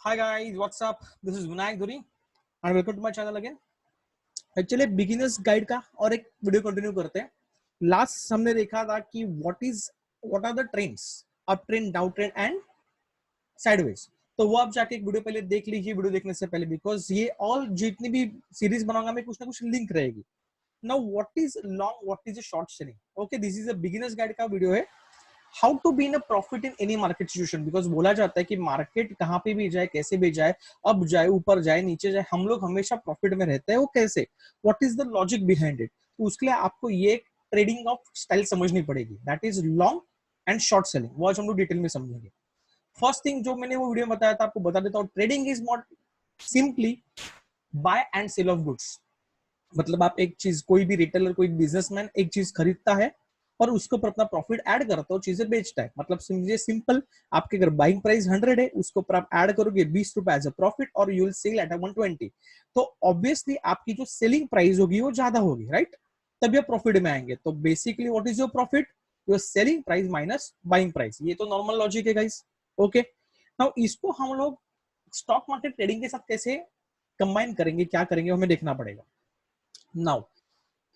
Hi guys, what's up? This is Vinayak Dhuri and welcome to my channel again. Actually beginners guide का और एक video continue करते हैं. Last हमने देखा था कि what are the trends, up trend, down trend and sideways. तो वो आप जाके एक वीडियो पहले देख लीजिए वीडियो देखने से पहले, बिकॉज ये ऑल जितनी भी सीरीज बनाऊंगा मैं कुछ ना कुछ लिंक रहेगी. Now what is long, what is a short selling. Okay, this is a beginners guide का वीडियो है. How to be in a profit in any market situation, because बोला जाता है कि मार्केट कहाँ पे भी जाए, कैसे भी जाए, अब जाए, ऊपर जाए, नीचे जाए, हम लोग हमेशा प्रॉफिट में रहते हैं. वो कैसे, what is the logic behind it. तो उसके लिए आपको ये ट्रेडिंग ऑफ स्टाइल समझनी पड़ेगी, that is long and short selling. वो आज हम लोग डिटेल में समझेंगे. फर्स्ट थिंग जो मैंने वो वीडियो में बताया था आपको बता देता हूँ. Trading is not simply buy and sell of goods. मतलब आप एक चीज, कोई भी रिटेलर, कोई बिजनेसमैन एक चीज खरीदता है और उसके ऊपर अपना प्रॉफिट ऐड करता है, चीजें बेचता है. मतलब समझिए सिंपल, आपके अगर बाइंग प्राइस 100 है, उसके ऊपर आप ऐड करोगे 20 रुपए एज अ प्रॉफिट और यू विल सेल एट 120. तो ऑब्वियसली आपकी जो सेलिंग प्राइस होगी वो ज्यादा होगी, राइट. तभी आप प्रॉफिट में आएंगे. तो basically what is your profit, your selling price minus buying price. ये तो नॉर्मल लॉजिक है गाइस. ओके, नाउ इसको हम लोग स्टॉक मार्केट ट्रेडिंग के साथ कैसे कंबाइन करेंगे, क्या करेंगे, हमें देखना पड़ेगा. नाउ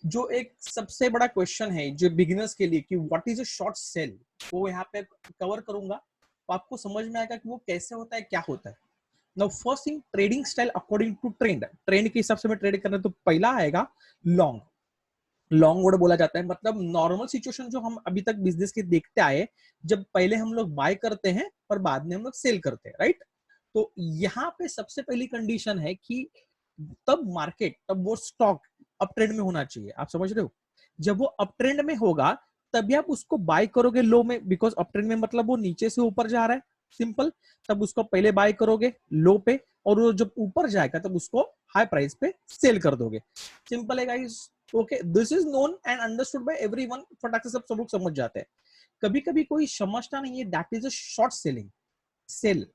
जो एक सबसे बड़ा क्वेश्चन है जो बिगिनर्स के लिए कि what is a short cell, वो यहाँ पे कवर करूंगा. तो आपको समझ में आएगा कि वो कैसे होता है, क्या होता है. Now first thing, trading style according to trend. Trend के हिसाब से मैं ट्रेड करना, तो पहला आएगा लॉन्ग. लॉन्ग वर्ड बोला जाता है, मतलब नॉर्मल सिचुएशन जो हम अभी तक बिजनेस के देखते आए, जब पहले हम लोग बाय करते हैं और बाद में हम लोग सेल करते हैं, राइट. तो यहाँ पे सबसे पहली कंडीशन है कि तब मार्केट, तब वो स्टॉक अप ट्रेंड में होना चाहिए. आप समझ रहे हो. जब वो अप ट्रेंड में होगा तभी आप उसको बाय करोगे लो में, बिकॉज अप ट्रेंड में मतलब वो नीचे से ऊपर जा रहा है, सिंपल. तब उसको पहले बाय करोगे लो पे, और वो जब ऊपर जाएगा तब उसको हाई प्राइस पे सेल कर दोगे. सिंपल है guys. Okay, this is known and understood by everyone. फटाक से सब लोग समझ जाते हैं. कभी कभी कोई समझता नहीं है, that is a short selling, sell.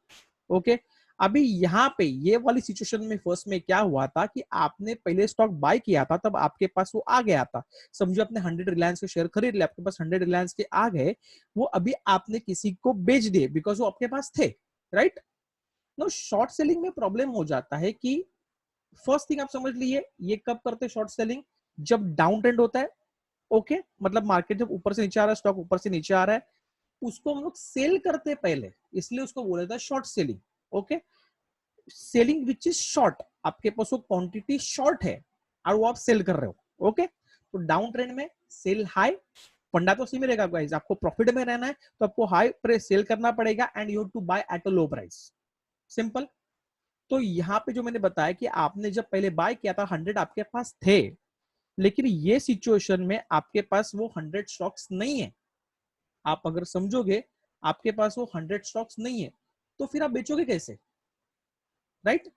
Okay, अभी यहाँ पे ये वाली सिचुएशन में फर्स्ट में क्या हुआ था कि आपने पहले स्टॉक बाय किया था, तब आपके पास वो आ गया था. समझो आपने 100 रिलायंस के शेयर खरीद लिया, आपके पास 100 रिलायंस के आ गए, वो अभी आपने किसी को बेच दिए बिकॉज वो आपके पास थे, राइट. नो, शॉर्ट सेलिंग में प्रॉब्लम हो जाता है कि फर्स्ट थिंग आप समझ लीजिए, ये कब करते हैं शॉर्ट सेलिंग, जब डाउन ट्रेंड होता है. ओके, मतलब मार्केट जब ऊपर से नीचे आ रहा है, स्टॉक ऊपर से नीचे आ रहा है, उसको हम लोग सेल करते हैं पहले, इसलिए उसको बोला जाता है short selling. Okay, selling which is short, आपके पास वो क्वांटिटी शॉर्ट है और वो आप सेल कर रहे हो. ओके, तो डाउन ट्रेंड में सेल हाई. फंडा तो सी मिलेगा गाइस, आपको प्रॉफिट में रहना है तो आपको हाई प्राइस सेल करना पड़ेगा and you have to buy at a low price. Simple. तो यहाँ पे जो मैंने बताया कि आपने जब पहले बाय किया था 100 आपके पास थे, लेकिन ये सिचुएशन में आपके पास वो 100 स्टॉक्स नहीं है. आप अगर समझोगे, आपके पास वो 100 स्टॉक्स नहीं है, तो फिर आप बेचोगे कैसे, राइट.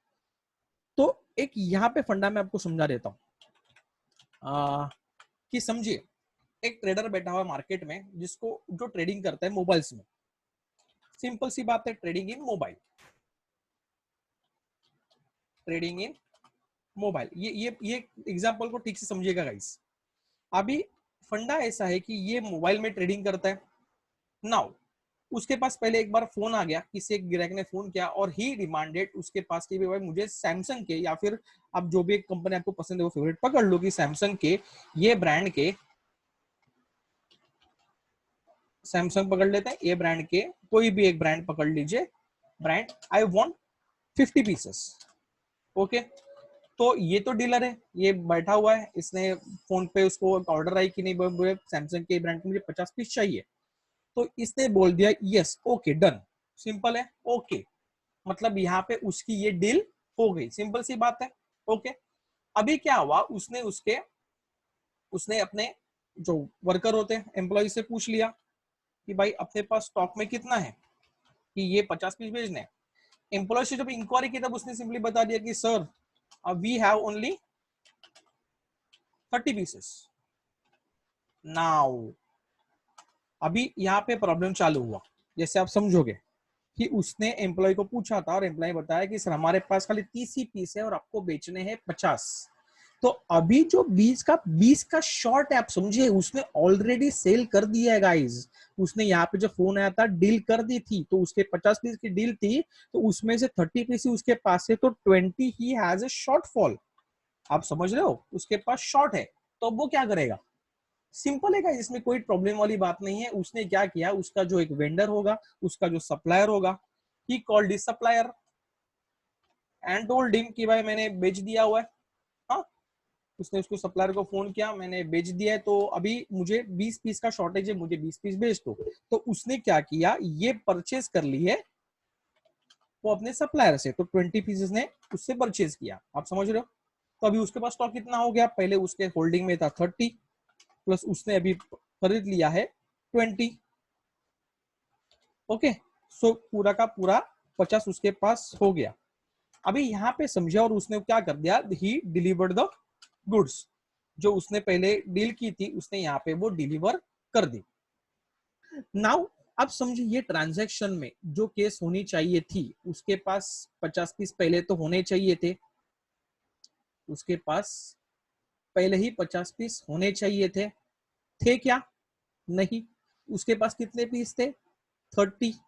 तो एक यहाँ पे फंडा मैं आपको समझा देता हूँ कि समझिए एक ट्रेडर बैठा हुआ मार्केट में, जिसको जो ट्रेडिंग करता है मोबाइल्स में. सिंपल सी बात है, trading in mobile, trading in mobile. ये एग्जांपल को ठीक से समझिएगा गाइस. अभी फंडा ऐसा है कि ये मोबाइल में ट्रेडिंग करता है. नाउ उसके पास पहले एक बार फोन आ गया, किसी एक ग्राहक ने फोन किया और ही डिमांडेड उसके पास कि भाई मुझे सैमसंग के, या फिर आप जो भी एक कंपनी आपको पसंद है वो फेवरेट पकड़ लो, कि सैमसंग के ये ब्रांड के, सैमसंग पकड़ लेते हैं, ये ब्रांड के कोई भी एक ब्रांड पकड़ लीजिए, brand I want 50 pieces. Okay, तो ये तो डीलर है, ये बैठा हुआ है, इसने फोन पे उसको ऑर्डर आई कि नहीं सैमसंग के ब्रांड के मुझे 50 पीस चाहिए. तो इसने बोल दिया यस, ओके, डन. सिंपल है. ओके, मतलब यहाँ पे उसकी ये डील हो गई, सिंपल सी बात है. ओके, अभी क्या हुआ, उसने अपने जो वर्कर होते हैं एम्प्लॉय से पूछ लिया कि भाई अपने पास स्टॉक में कितना है कि ये 50 पीस भेजने. एम्प्लॉय से जब इंक्वायरी की तब उसने सिंपली बता दिया कि sir we have only 30 pieces. Now अभी यहाँ पे प्रॉब्लम चालू हुआ. जैसे आप समझोगे कि उसने एम्प्लॉय को पूछा था और एम्प्लॉय बताया कि सर हमारे पास खाली 30 ही पीस है और आपको बेचने हैं 50. तो अभी जो 20 का शॉर्ट है, आप समझिए, उसने ऑलरेडी सेल कर दिया है गाइस। उसने यहाँ पे जो फोन आया था डील कर दी थी, तो उसके 50 पीस की डील थी, तो उसमें से 30 पीस ही उसके पास है, तो 20 he has a short fall. आप समझ रहे हो, उसके पास शॉर्ट है, तो अब वो क्या करेगा? सिंपल है गाइस, इसमें कोई प्रॉब्लम वाली बात नहीं है। उसने क्या किया, उसका जो एक वेंडर होगा, उसका जो सप्लायर होगा, he called his supplier and told him कि भाई मैंने बेच दिया हुआ है। हाँ, उसने उसको सप्लायर को फोन किया, मैंने बेच दिया है, तो अभी मुझे 20 पीस का शॉर्टेज है, मुझे 20 पीस बेच दो। तो उसने क्या किया, ये परचेज कर ली है वो अपने सप्लायर से, तो 20 पीसेस ने उससे परचेज किया। आप समझ रहे हो? तो अभी उसके पास स्टॉक कितना हो गया, पहले उसके होल्डिंग में था 30, प्लस उसने अभी खरीद लिया है 20। ओके, सो पूरा का पूरा 50 उसके पास हो गया। अभी यहाँ पे समझा, और उसने क्या कर दिया, ही डिलीवर्ड द गुड्स। जो उसने पहले डील की थी, उसने यहाँ पे वो डिलीवर कर दी। नाउ अब समझिए, ये ट्रांजैक्शन में जो केस होनी चाहिए थी, उसके पास 50 पीस पहले तो होने चाहिए थे, उसके पास पहले ही 50 पीस होने चाहिए थे क्या? नहीं। उसके पास कितने पीस थे? 30।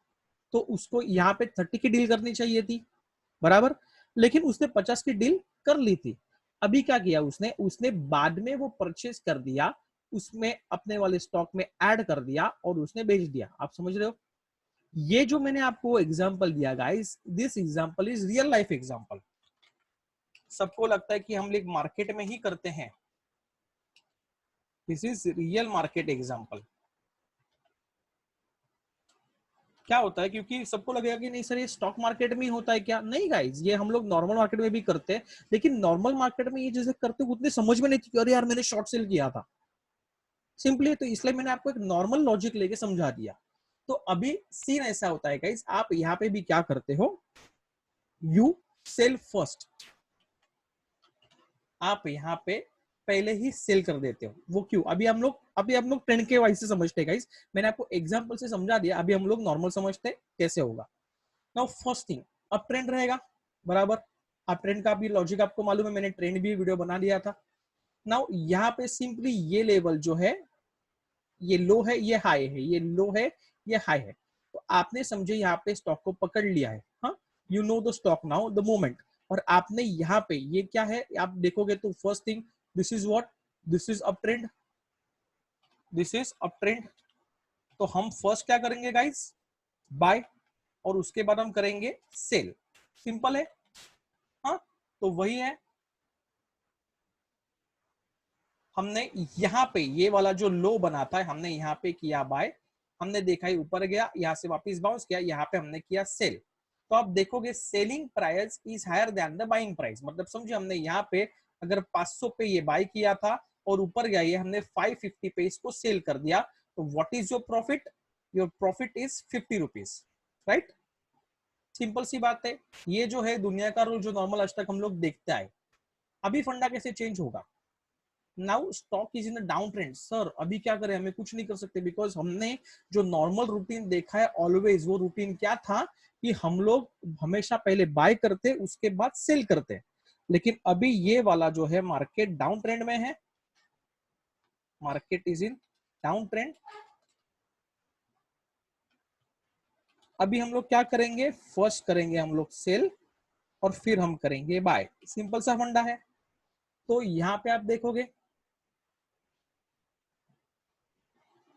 तो उसको यहाँ पे 30 की डील करनी चाहिए थी, बराबर। लेकिन उसने 50 की डील कर ली थी। अभी क्या किया उसने उसने बाद में वो परचेज कर दिया, उसमें अपने वाले स्टॉक में ऐड कर दिया और उसने बेच दिया। आप समझ रहे हो? ये जो मैंने आपको एग्जांपल दिया guys, this example is real life example. सबको लगता है कि हम लोग मार्केट में ही करते हैं, this is real market example. क्या होता है, क्योंकि सबको लगेगा कि नहीं सर ये स्टॉक मार्केट में ही होता है क्या? नहीं गाइज, ये हम लोग नॉर्मल मार्केट में भी करते हैं, लेकिन नॉर्मल मार्केट में ये चीजें करते उतने समझ में नहीं थी, अरे यार मैंने शॉर्ट सेल किया था सिंपली। तो इसलिए मैंने आपको एक नॉर्मल लॉजिक लेके समझा दिया। तो अभी सीन ऐसा होता है गाइज, आप यहाँ पे भी क्या करते हो, यू सेल फर्स्ट। आप यहाँ पे पहले ही सेल कर देते हो। वो क्यों? अभी हम लोग ट्रेंड के वाइज से समझते हैं गाइस, मैंने आपको एग्जांपल से समझा दिया, अभी हम लोग नॉर्मल समझते हैं कैसे होगा। नाउ फर्स्ट थिंग, अब ट्रेंड रहेगा, बराबर। अब ट्रेंड का भी लॉजिक आपको मालूम है, मैंने ट्रेंड भी वीडियो बना दिया था। नाउ यहाँ पे सिंपली ये लेवल जो है, ये लो है, ये हाई है, ये लो है, ये हाई है। तो आपने समझे यहाँ पे स्टॉक को पकड़ लिया है। हाँ, you know the stock now the moment. और आपने यहाँ पे ये क्या है, आप देखोगे तो first thing, this is what, this is up trend, this is up trend. तो हम फर्स्ट क्या करेंगे गाइस, बाय, और उसके बाद हम करेंगे सेल। सिंपल है। हाँ, तो वही है, हमने यहाँ पे ये वाला जो लो बना था, हमने यहाँ पे किया बाय, हमने देखा ही ऊपर गया, यहाँ से वापस बाउंस किया, यहाँ पे हमने किया सेल। तो आप देखोगे selling price is higher than the buying price. मतलब समझे, हमने यहाँ पे अगर 500 पे ये बाय किया था और ऊपर गया ये हमने 550 पे इसको सेल कर दिया, तो what is your profit? Your profit is 50 rupees, right. Simple सी बात है। ये जो है दुनिया का रूल, जो नॉर्मल आज तक हम लोग देखते आए। अभी फंडा कैसे चेंज होगा? Now stock is in the down trend. Sir अभी क्या करें, हमें कुछ नहीं कर सकते, बिकॉज हमने जो नॉर्मल रूटीन देखा है ऑलवेज, वो रूटीन क्या था कि हम लोग हमेशा पहले बाय करते उसके बाद सेल करते। लेकिन अभी ये वाला जो है मार्केट डाउन ट्रेंड में है, market is in down trend. अभी हम लोग क्या करेंगे, फर्स्ट करेंगे हम लोग सेल और फिर हम करेंगे बाय। सिंपल सा फंडा है। तो यहाँ पे आप देखोगे,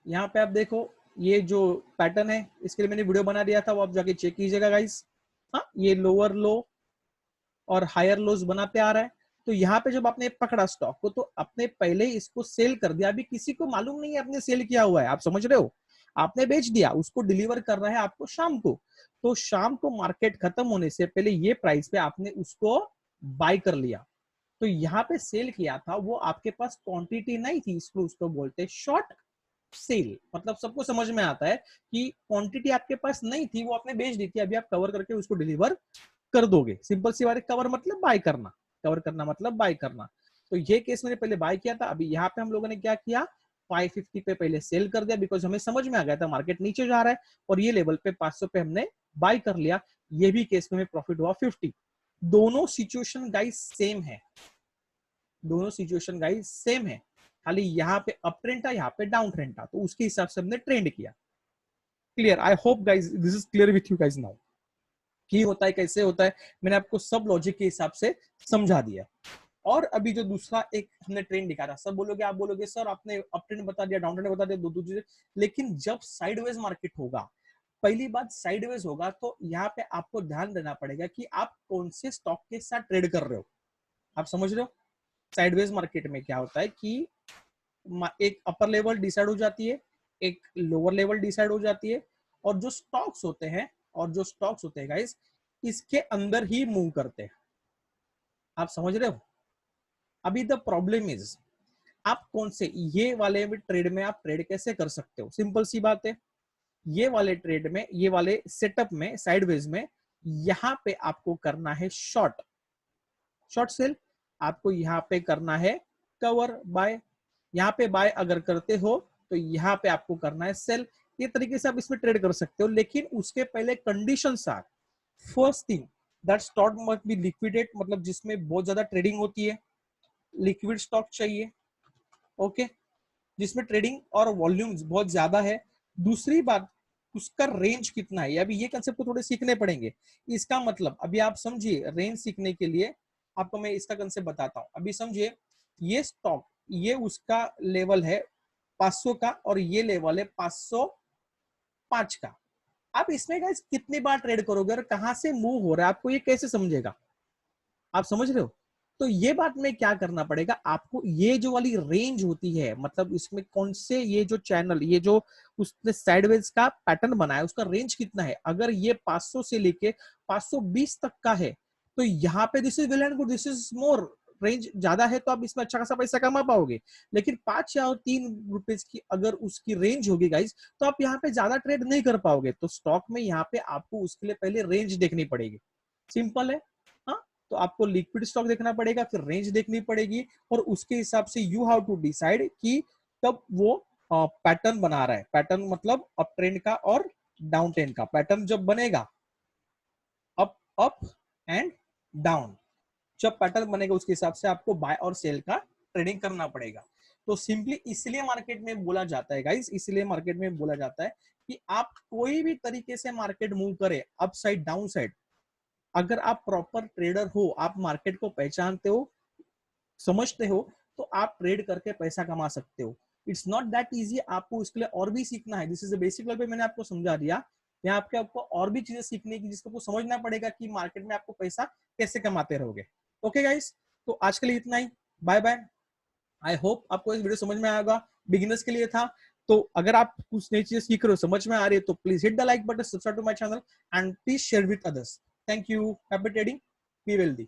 यहाँ पे आप देखो, ये जो पैटर्न है इसके लिए मैंने वीडियो बना दिया था, वो आप जाके चेक कीजिएगा गाइस। हाँ, ये लोअर लो और हायर लोज बनाते आ रहा है। तो यहाँ पे जब आपने पकड़ा स्टॉक को, तो आपने पहले इसको सेल कर दिया, अभी किसी को मालूम नहीं है आपने सेल किया हुआ है। आप समझ रहे हो? आपने बेच दिया, उसको डिलीवर कर रहा है आपको शाम को। तो शाम को मार्केट खत्म होने से पहले ये प्राइस पे आपने उसको बाय कर लिया। तो यहाँ पे सेल किया था, वो आपके पास क्वांटिटी नहीं थी, इसको उसको बोलते हैं शॉर्ट सेल। मतलब सबको समझ में आता है कि क्वांटिटी आपके पास नहीं थी, वो आपने बेच दी थी, अभी आप कवर करके उसको डिलीवर कर दोगे। सिंपल सी बात है, कवर मतलब बाय करना, कवर करना मतलब बाय करना। तो ये केस मैंने पहले बाय किया था, अभी यहाँ पे हम लोगों ने क्या किया, 550 पे पहले सेल कर दिया, बिकॉज हमें समझ में आ गया था मार्केट नीचे जा रहा है, और ये लेवल पे 500 पे हमने बाय कर लिया। ये भी केस में प्रॉफिट हुआ 50। दोनों सिचुएशन गाइस सेम है, दोनों सिचुएशन गाइस सेम है, खाली यहाँ पे अप ट्रेंड था, यहाँ पे डाउन ट्रेंड था, तो उसके हिसाब से हमने ट्रेंड किया। Clear? I hope guys this is clear with you guys now कि होता है कैसे होता है, मैंने आपको सब लॉजिक के हिसाब से समझा दिया। और अभी जो दूसरा एक हमने ट्रेंड दिखा, सब बोलोगे, आप बोलोगे सर आपने अप ट्रेंड बता दिया, डाउन ट्रेंड बता दिया, दो चीजें, लेकिन जब साइडवेज मार्केट होगा, पहली बात साइडवेज होगा, तो यहाँ पे आपको ध्यान देना पड़ेगा कि आप कौन से स्टॉक के साथ ट्रेड कर रहे हो। आप समझ रहे हो? साइडवेज मार्केट में क्या होता है कि एक अपर लेवल डिसाइड हो जाती है, एक लोअर लेवल डिसाइड हो जाती है, और जो स्टॉक्स होते हैं गाइस, इसके अंदर ही मूव करते हैं। आप समझ रहे हो? अभी द प्रॉब्लम इज, आप कौन से ये वाले ट्रेड में आप ट्रेड कैसे कर सकते हो? सिंपल सी बात है, ये वाले ट्रेड में, ये वाले सेटअप में, साइडवेज में, यहां पे आपको करना है शॉर्ट सेल, आपको यहाँ पे करना है कवर बाय, यहाँ पे बाय अगर करते हो तो यहाँ पे आपको करना है सेल। ये तरीके से आप इसमें ट्रेड कर सकते हो, लेकिन उसके पहले conditions are, first thing that stock must be liquidate, मतलब जिसमें बहुत ज्यादा ट्रेडिंग होती है, लिक्विड स्टॉक चाहिए, ओके, जिसमें ट्रेडिंग और वॉल्यूम्स बहुत ज्यादा है। दूसरी बात, उसका रेंज कितना है, अभी ये कंसेप्ट को थोड़े सीखने पड़ेंगे। इसका मतलब अभी आप समझिए, रेंज सीखने के लिए आपको मैं इसका कंसेप्ट बताता हूं। अभी समझिए, ये स्टॉक, ये उसका लेवल है 500 का, और ये लेवल है 505 का। आप इसमें गाइस कितनी बार ट्रेड करोगे और कहां से मूव हो रहा है, आपको ये कैसे समझेगा? आप समझ रहे हो? तो ये बात में क्या करना पड़ेगा आपको, ये जो वाली रेंज होती है, मतलब इसमें कौन से, ये जो चैनल, ये जो उसने साइडवेज का पैटर्न बनाया, उसका रेंज कितना है। अगर ये 500 से लेके 520 तक का है, तो यहाँ पे this is well and good, this is more, range ज्यादा है तो आप इसमें अच्छा खासा पैसा कमा पाओगे। लेकिन 5 या 3 रुपीज की अगर उसकी रेंज होगी गाइज, तो आप यहाँ पे ज्यादा ट्रेड नहीं कर पाओगे। तो स्टॉक में यहाँ पे आपको उसके लिए पहले रेंज देखनी पड़ेगी, सिंपल है। हाँ, तो आपको लिक्विड स्टॉक देखना पड़ेगा, फिर रेंज देखनी पड़ेगी, और उसके हिसाब से यू हैव टू डिसाइड कि कब वो पैटर्न बना रहा है। पैटर्न मतलब अप ट्रेंड का और डाउन ट्रेंड का पैटर्न जब बनेगा, अप अप एंड डाउन, जब पैटर्न बनेगा उसके हिसाब से आपको बाय और सेल का ट्रेडिंग करना पड़ेगा। तो सिंपली इसलिए मार्केट में बोला जाता है गाइस, इसलिए मार्केट में बोला जाता है कि आप कोई भी तरीके से मार्केट मूव करे, अप साइड डाउन साइड, अगर आप प्रॉपर ट्रेडर हो, आप मार्केट को पहचानते हो, समझते हो, तो आप ट्रेड करके पैसा कमा सकते हो। इट्स नॉट दैट इजी, आपको इसके लिए और भी सीखना है। दिस इज बेसिक लेवल पे मैंने आपको समझा दिया, यहाँ आपको और भी चीजें सीखने की, जिसको समझना पड़ेगा कि मार्केट में आपको पैसा कैसे कमाते रहोगे। ओके गाइस, तो आज के लिए इतना ही, बाय बाय। आई होप आपको इस वीडियो समझ में आएगा, बिगिनर्स के लिए था। तो अगर आप कुछ नई चीजें सीख रहे हो, समझ में आ रही है, तो please hit the like button, subscribe to my channel, and please share with others. Thank you, happy trading, be wealthy.